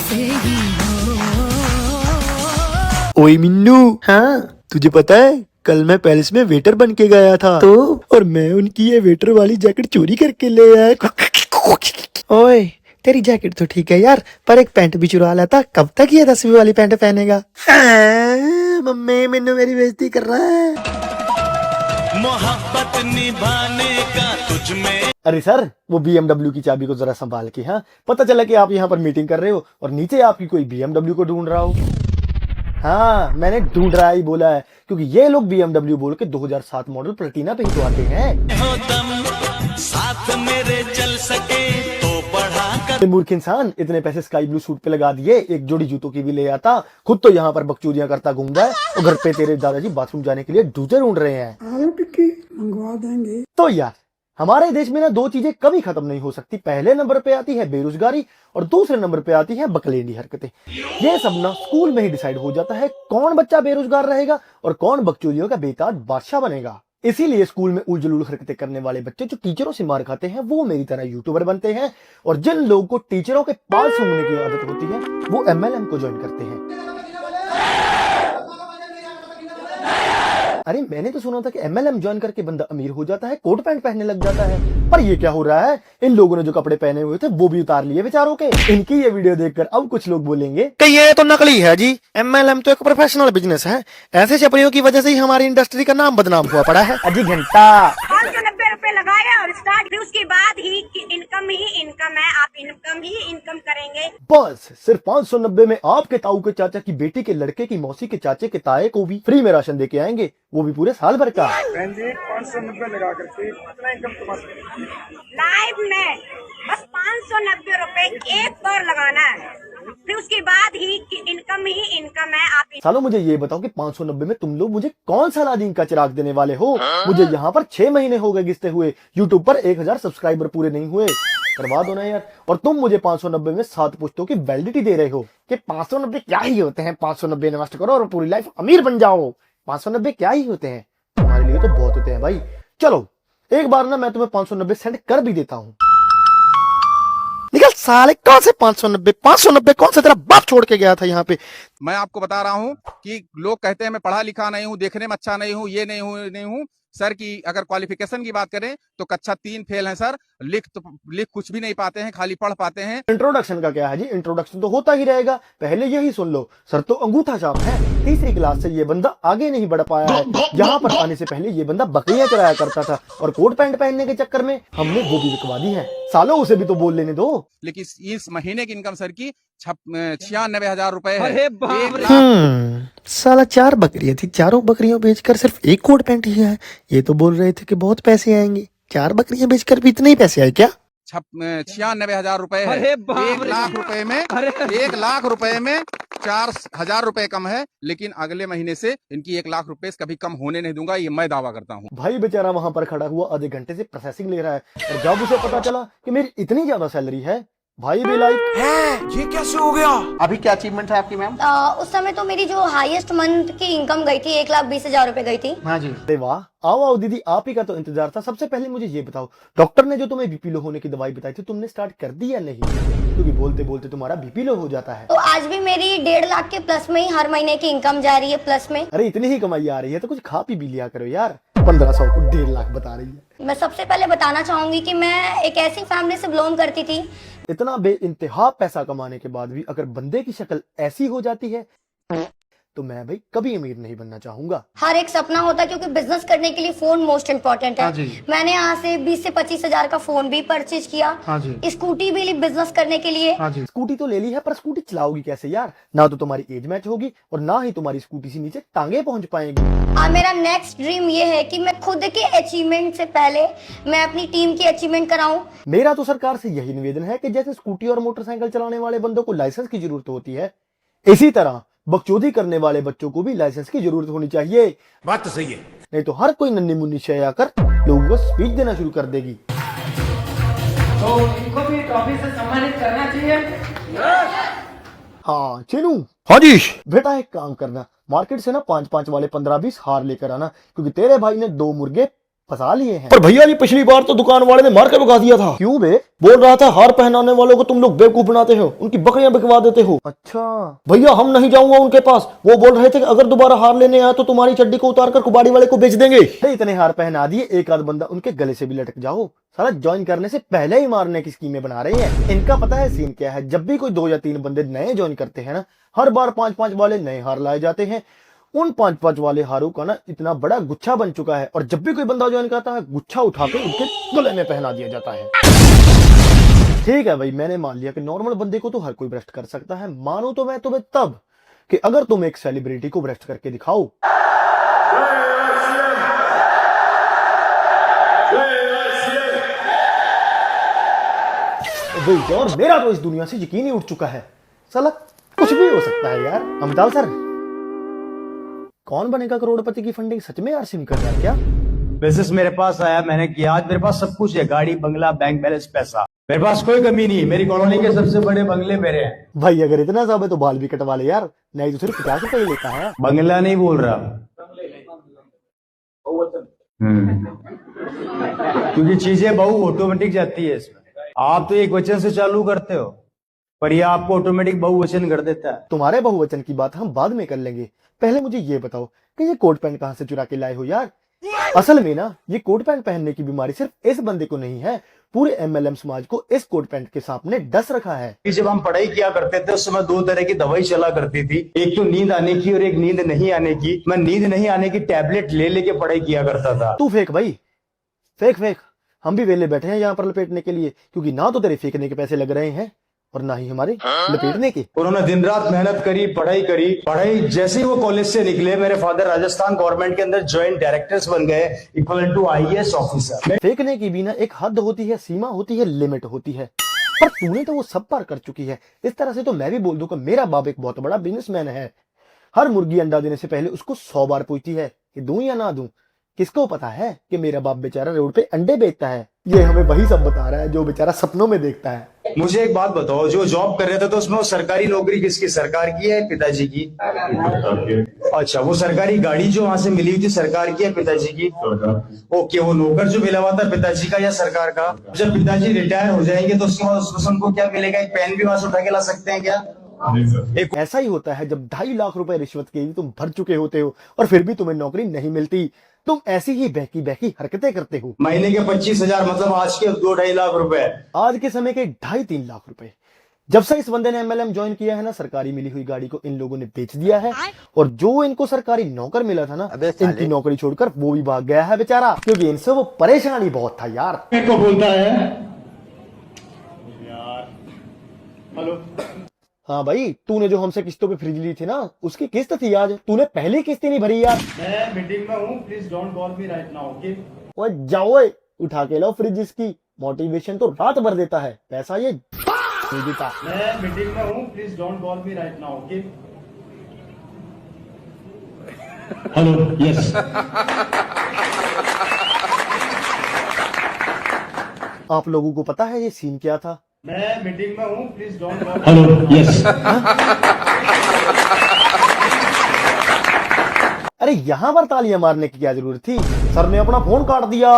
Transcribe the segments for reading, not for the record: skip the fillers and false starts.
से ही हो। ओए मिन्नू, हाँ तुझे पता है कल मैं पैलेस में वेटर बन के गया था तो, और मैं उनकी ये वेटर वाली जैकेट चोरी करके ले आया। ओए तेरी जैकेट तो ठीक है यार, पर एक पैंट भी चुरा लाता। कब तक ये 10वीं वाली पैंट पहनेगा? मम्मी मैंने मेरी बेइज्जती कर रहा है। मोहब्बत निभाने का तुझ में। अरे सर, वो BMW की चाबी को जरा संभाल के। हाँ, पता चला कि आप यहाँ पर मीटिंग कर रहे हो और नीचे आपकी कोई BMW को ढूंढ रहा हो। हाँ, मैंने ढूंढ रहा ही बोला है, क्योंकि ये लोग BMW बोल के 2007 मॉडल प्लेटिना पे ही तो आते हैं। हो दम साथ मेरे चल सके तो बढ़ा कर। मूर्ख इंसान, इतने पैसे स्काई ब्लू सूट पे लगा दिए, एक जोड़ी जूतों की भी ले आता, खुद तो यहाँ पर बकचोदियां करता घूम रहा है और घर पे तेरे दादाजी बाथरूम जाने के लिए जूते ढूंढ रहे हैं। आलू टिक्की मंगवा देंगे। तो यार, हमारे देश में ना दो चीजें कभी खत्म नहीं हो सकती। पहले नंबर पे आती है बेरोजगारी और दूसरे नंबर पे आती है बकलेंडी हरकतें। ये सब ना स्कूल में ही डिसाइड हो जाता है कौन बच्चा बेरोजगार रहेगा और कौन बकचोदियों का बेताज बादशाह बनेगा। इसीलिए स्कूल में उलझुल हरकतें करने वाले बच्चे जो टीचरों से मार खाते हैं वो मेरी तरह यूट्यूबर बनते हैं, और जिन लोगों को टीचरों के पाल सूंघने की आदत होती है वो MLM को ज्वाइन करते हैं। अरे मैंने तो सुना था कि MLM ज्वाइन करके बंदा अमीर हो जाता है, कोट पैंट पहनने लग जाता है। पर ये क्या हो रहा है? इन लोगों ने जो कपड़े पहने हुए थे वो भी उतार लिए बेचारों के। इनकी ये वीडियो देखकर अब कुछ लोग बोलेंगे कि ये तो नकली है जी, MLM तो एक प्रोफेशनल बिजनेस है। ऐसे छपरियों की वजह से ही हमारी इंडस्ट्री का नाम बदनाम हुआ पड़ा है। अजी घंटा 590 लगाया और स्टार्ट, फिर उसके बाद ही इनकम ही इनकम है, आप इनकम ही इनकम करेंगे। बस सिर्फ 590 में आपके ताऊ के चाचा की बेटी के लड़के की मौसी के चाचे के ताए को भी फ्री में राशन दे के आएंगे, वो भी पूरे साल भर का। 590 लगा करके कितना इनकम कमा सकते हैं? लाइव में बस 590 रुपए एक बार लगाना है, फिर उसके बाद ही इनकम ही इनकम है, आप। सालो मुझे ये बताओ कि 590 में तुम लोग मुझे कौन सा अलादीन का चिराग देने वाले हो? मुझे यहाँ पर 6 महीने हो गए घिसते हुए, यूट्यूब पर 1000 सब्सक्राइबर पूरे नहीं हुए। बर्बाद होना यार। और तुम मुझे 590 में 7 पुश्तों की वैलिडिटी दे रहे हो कि 590 क्या ही होते हैं, 590 इन्वेस्ट करो और पूरी लाइफ अमीर बन जाओ। 590 क्या ही होते हैं, तुम्हारे लिए तो बहुत होते हैं भाई। चलो एक बार ना मैं तुम्हें 590 सेंड कर भी देता हूँ। निकल साले, कौन से 590 कौन से तेरा बाप छोड़ के गया था यहाँ पे? मैं आपको बता रहा हूँ कि लोग कहते हैं मैं पढ़ा लिखा नहीं हूँ, देखने में अच्छा नहीं हूँ, ये नहीं हूँ सर। की अगर क्वालिफिकेशन की बात करें तो कक्षा 3 फेल है सर। लिख कुछ भी नहीं पाते हैं, खाली पढ़ पाते हैं। इंट्रोडक्शन का क्या है जी? इंट्रोडक्शन तो होता ही रहेगा, पहले यही सुन लो। सर तो अंगूठा छाप है, तीसरी क्लास से ये बंदा आगे नहीं बढ़ पाया है। यहाँ पर आने से पहले ये बंदा बकरियां चराया करता था और कोट पैंट पहनने के चक्कर में हमने वो भी बिकवा दी है। सालों उसे भी तो बोल लेने दो। लेकिन इस महीने की इनकम सर की 96,000 रुपए है। अरे बाप रे। साला 4 बकरियां थी, चारों बकरियों बेचकर सिर्फ एक कोट पैंट ही है। ये तो बोल रहे थे कि बहुत पैसे आएंगे, 4 बकरियां बेचकर भी इतने ही पैसे आए क्या? 96,000 रुपए है। अरे बाप रे। 1 लाख रुपए में 1 लाख रुपए में 4,000 रुपए कम है, लेकिन अगले महीने से इनकी 1 लाख रुपए कभी कम होने नहीं दूंगा, ये मैं दावा करता हूँ। भाई बेचारा वहां पर खड़ा हुआ आधे घंटे से प्रोसेसिंग ले रहा है, और जब उसे पता चला कि मेरी इतनी ज्यादा सैलरी है, भाई भी लाइक ये कैसे हो गया? अभी क्या अचीवमेंट है आपकी मैम? उस समय तो मेरी जो हाईएस्ट मंथ की इनकम गई थी 1,20,000 रुपए गई थी। हाँ जी। अरे वाह, आओ आओ दीदी, आप ही का तो इंतजार था। सबसे पहले मुझे ये बताओ, डॉक्टर ने जो तुम्हें बीपी लो होने की दवाई बताई थी, तुमने स्टार्ट कर दी या नहीं? क्योंकि बोलते बोलते तुम्हारा बीपी लो हो जाता है। तो आज भी मेरी 1.5 लाख के प्लस में ही हर महीने की इनकम जा रही है, प्लस में। अरे इतनी ही कमाई आ रही है तो कुछ खा पी भी लिया करो यार। 1500 को 1.5 लाख बता रही है। मैं सबसे पहले बताना चाहूंगी कि मैं एक ऐसी फैमिली से बिलोंग करती थी। इतना बेइंतहा पैसा कमाने के बाद भी अगर बंदे की शक्ल ऐसी हो जाती है तो मैं भाई कभी अमीर नहीं बनना चाहूंगा। हर एक सपना होता है, क्योंकि बिजनेस करने के लिए फोन मोस्ट इम्पोर्टेंट हाँ है। जी। मैंने यहाँ से 20 से 25 हजार का फोन भी परचेज किया। हाँ जी। स्कूटी भी ली बिजनेस करने के लिए। हाँ जी। स्कूटी तो ले ली है, पर स्कूटी चलाओगी कैसे यार? ना तो तुम्हारी एज मैच होगी और ना ही तुम्हारी स्कूटी से नीचे टांगे पहुंच पाएंगी। मेरा नेक्स्ट ड्रीम ये है कि मैं खुद के अचीवमेंट से पहले मैं अपनी टीम की अचीवमेंट कराऊं। मेरा तो सरकार से यही निवेदन है कि जैसे स्कूटी और मोटरसाइकिल चलाने वाले बंदों को लाइसेंस की जरूरत होती है, इसी तरह बकचोदी करने वाले बच्चों को भी लाइसेंस की जरूरत होनी चाहिए। बात तो सही है। नहीं तो हर कोई नन्ही मुन्नी शय आकर लोगों को स्पीच देना शुरू कर देगी। तो इनको भी ट्रॉफी से सम्मानित करना चाहिए। हाँ चिनू। हाँ जी बेटा, एक काम करना, मार्केट से ना 5-5 वाले 15-20 हार लेकर आना, क्योंकि तेरे भाई ने 2 मुर्गे फंसा लिए हैं। पर भैया जी पिछली बार तो दुकान वाले ने मार के भगा दिया था। क्यों बे? बोल रहा था हार पहनाने वालों को तुम लोग बेवकूफ बनाते हो, उनकी बकरियां बिकवा देते हो। अच्छा भैया हम नहीं जाऊंगा उनके पास, वो बोल रहे थे कि अगर दोबारा हार लेने आया तो तुम्हारी चड्डी को उतार कर कुबाड़ी वाले को बेच देंगे। इतने हार पहना दिए, एक आध बंदा उनके गले से भी लटक जाओ। साला ज्वाइन करने से पहले ही मारने की स्कीमें बना रहे हैं। इनका पता है सीन क्या है, जब भी कोई 2 या 3 बंदे नए ज्वाइन करते हैं ना, हर बार 5-5 वाले नए हार लाए जाते हैं। उन 5-5 वाले हारों का ना इतना बड़ा गुच्छा बन चुका है, और जब भी कोई बंदा ज्वाइन करता है गुच्छा उठा के उनके गले में पहना दिया जाता है। ठीक है भाई, मैंने मान लिया कि नॉर्मल बंदे को तो हर कोई भ्रष्ट कर सकता है। मानो तो मैं तुम्हें तब कि अगर तुम एक सेलिब्रिटी को भ्रष्ट करके दिखाओ। भाई यार, मेरा तो इस दुनिया से यकीन ही उठ चुका है। साला कुछ भी हो सकता है यार। अमिताभ सर, कौन बनेगा करोड़पति की फंडिंग सच में यार सिम कर रहा है क्या? बिजनेस मेरे पास आया, मैंने किया। आज मेरे पास सब कुछ है, गाड़ी, बंगला, बैंक बैलेंस, पैसा। मेरे पास कोई कमी नहीं। मेरी कॉलोनी के सबसे बड़े बंगले मेरे हैं। भाई अगर इतना सब है तो बाल भी कटवा ले यार, नहीं तो सिर्फ 50 रुपए लेता है। बंगला नहीं बोल रहा, क्योंकि चीजें बहु ऑटोमेटिक जाती है इसमें। आप तो एक वचन से चालू करते हो, पर ये आपको ऑटोमेटिक बहुवचन कर देता है। तुम्हारे बहुवचन की बात हम बाद में कर लेंगे, पहले मुझे ये बताओ कि ये कोट पैंट कहां से चुरा के लाए हो यार? असल में ना, ये कोट पैंट पहनने की बीमारी सिर्फ इस बंदे को नहीं है, पूरे MLM समाज को इस कोट पैंट के सामने डस रखा है। जब हम पढ़ाई किया करते थे उस समय 2 तरह की दवाई चला करती थी, एक तो नींद आने की और एक नींद नहीं आने की। मैं नींद नहीं आने की टैबलेट ले लेके पढ़ाई किया करता था। तू फेंक भाई, फेंक। हम भी वेले बैठे हैं यहाँ पर लपेटने के लिए, क्योंकि ना तो तेरे फेंकने के पैसे लग रहे हैं और ना ही हमारे लपेटने के। उन्होंने दिन रात मेहनत करी, पढ़ाई करी। पढ़ाई जैसे ही वो कॉलेज से निकले, मेरे फादर राजस्थान गवर्नमेंट के अंदर ज्वाइंट डायरेक्टर्स बन गए, इक्वल टू IAS ऑफिसर। फेंकने की भी ना एक हद होती है, सीमा होती है, लिमिट होती है, पर तूने तो वो सब पार कर चुकी है। इस तरह से तो मैं भी बोल दूं कि मेरा बाप एक बहुत बड़ा बिजनेसमैन है। हर मुर्गी अंडा देने से पहले उसको 100 बार पूछती है कि दूं या ना दूं। किसको पता है कि मेरा बाप बेचारा रोड पे अंडे बेचता है? ये हमें वही सब बता रहा है जो बेचारा सपनों में देखता है। मुझे एक बात बताओ, जो जॉब कर रहे थे तो उसमें वो सरकारी नौकरी किसकी, सरकार की है पिताजी की? अच्छा, वो सरकारी गाड़ी जो वहां से मिली हुई थी सरकार की है पिताजी की? ओके, वो नौकर जो मिला हुआ था पिताजी का या सरकार का? जब पिताजी रिटायर हो जाएंगे तो उसके बाद उनको क्या मिलेगा? एक पेन भी वहां से उठा के ला सकते हैं क्या? ऐसा ही होता है जब 2.5 लाख रुपए रिश्वत के भी तुम भर चुके होते हो और फिर भी तुम्हें नौकरी नहीं मिलती। तुम ऐसी ही बहकी हरकतें करते हो। महीने के 25,000 मतलब आज के 2-2.5 लाख रुपए, आज के समय के 2.5-3 लाख रुपए। जब से इस बंदे ने MLM ज्वाइन किया है ना, सरकारी मिली हुई गाड़ी को इन लोगों ने बेच दिया है, और जो इनको सरकारी नौकर मिला था ना, इनकी नौकरी छोड़कर वो भी भाग गया है बेचारा, क्योंकि इनसे वो परेशानी बहुत था यार। मेरे को बोलता है हेलो, हाँ भाई, तूने जो हमसे किस्तों पे फ्रिज ली थी ना, उसकी किस्त थी आज, तूने पहली किस्त ही नहीं भरी यार। मैं मीटिंग में हूँ, please don't call me right now, okay? ओए जाओ, ओए उठा के लाओ फ्रिज इसकी। मोटिवेशन तो रात भर देता है, पैसा ये देता। मैं मीटिंग में हूँ, please don't call me right now, okay? Hello, yes. आप लोगों को पता है ये सीन क्या था? मैं मीटिंग में हूँ, please don't call. Hello, yes. अरे यहां पर तालियां मारने की क्या जरूरत थी? सर ने अपना फोन काट दिया।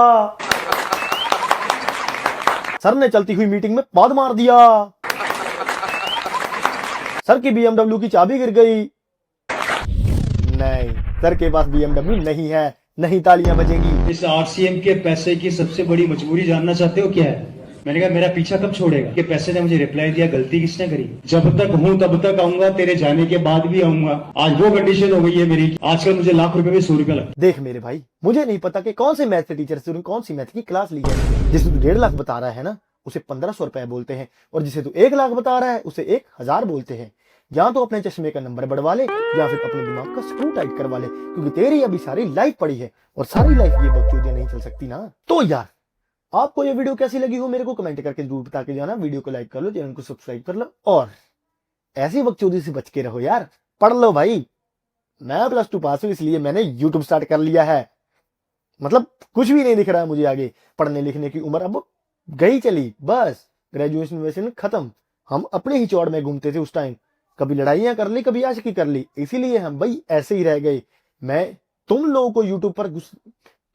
सर ने चलती हुई मीटिंग में पाद मार दिया। सर की BMW की चाबी गिर गई। नहीं, सर के पास BMW नहीं है, नहीं तालियां बजेगी। इस RCM के पैसे की सबसे बड़ी मजबूरी जानना चाहते हो क्या है? मैंने कहा मेरा पीछा कब छोड़ेगा? कि पैसे ने मुझे रिप्लाई दिया, गलती किसने करी? जब तक हूँ तब तक आऊंगा, तेरे जाने के बाद भी आऊंगा। आज वो कंडीशन हो गई है मेरी। आजकल मुझे लाख रुपए में 100 रुपया लगता। देख मेरे भाई, मुझे नहीं पता कि कौन से मैथ के टीचर से कौन सी मैथ की क्लास ली है। जिसे तू 1.5 लाख बता रहा है ना, उसे 1500 रुपए बोलते हैं, और जिसे तू 1 लाख बता रहा है उसे 1000 बोलते हैं। या तो अपने चश्मे का नंबर बढ़वा ले, या फिर अपने दिमाग का स्क्रू टाइट करवा ले, क्योंकि तेरी अभी सारी लाइफ पड़ी है, और सारी लाइफ ये बकचोदियां नहीं चल सकती ना। तो यार, आपको ये वीडियो कैसी लगी हो मेरे को कमेंट करके जरूर बता के जाना। वीडियो को लाइक कर लो, चैनल को सब्सक्राइब कर लो, और ऐसी बकचोदी से बच के रहो यार। पढ़ लो भाई, मैं +2 पास हूं, इसलिए मैंने YouTube स्टार्ट कर लिया है। मतलब कुछ भी नहीं दिख रहा है मुझे आगे। पढ़ने लिखने की उम्र अब गई चली, बस ग्रेजुएशन खत्म। हम अपने ही चौड़ में घूमते थे उस टाइम, कभी लड़ाइयां कर ली, कभी आशिकी कर ली, इसीलिए हम भाई ऐसे ही रह गए। मैं तुम लोगों को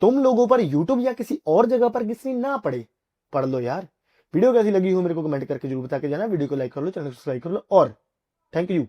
तुम लोगों पर यूट्यूब या किसी और जगह पर घिसनी ना पड़े। पढ़ लो यार। वीडियो कैसी लगी हो मेरे को कमेंट करके जरूर बता के जाना। वीडियो को लाइक कर लो, चैनल को सब्सक्राइब कर लो और थैंक यू।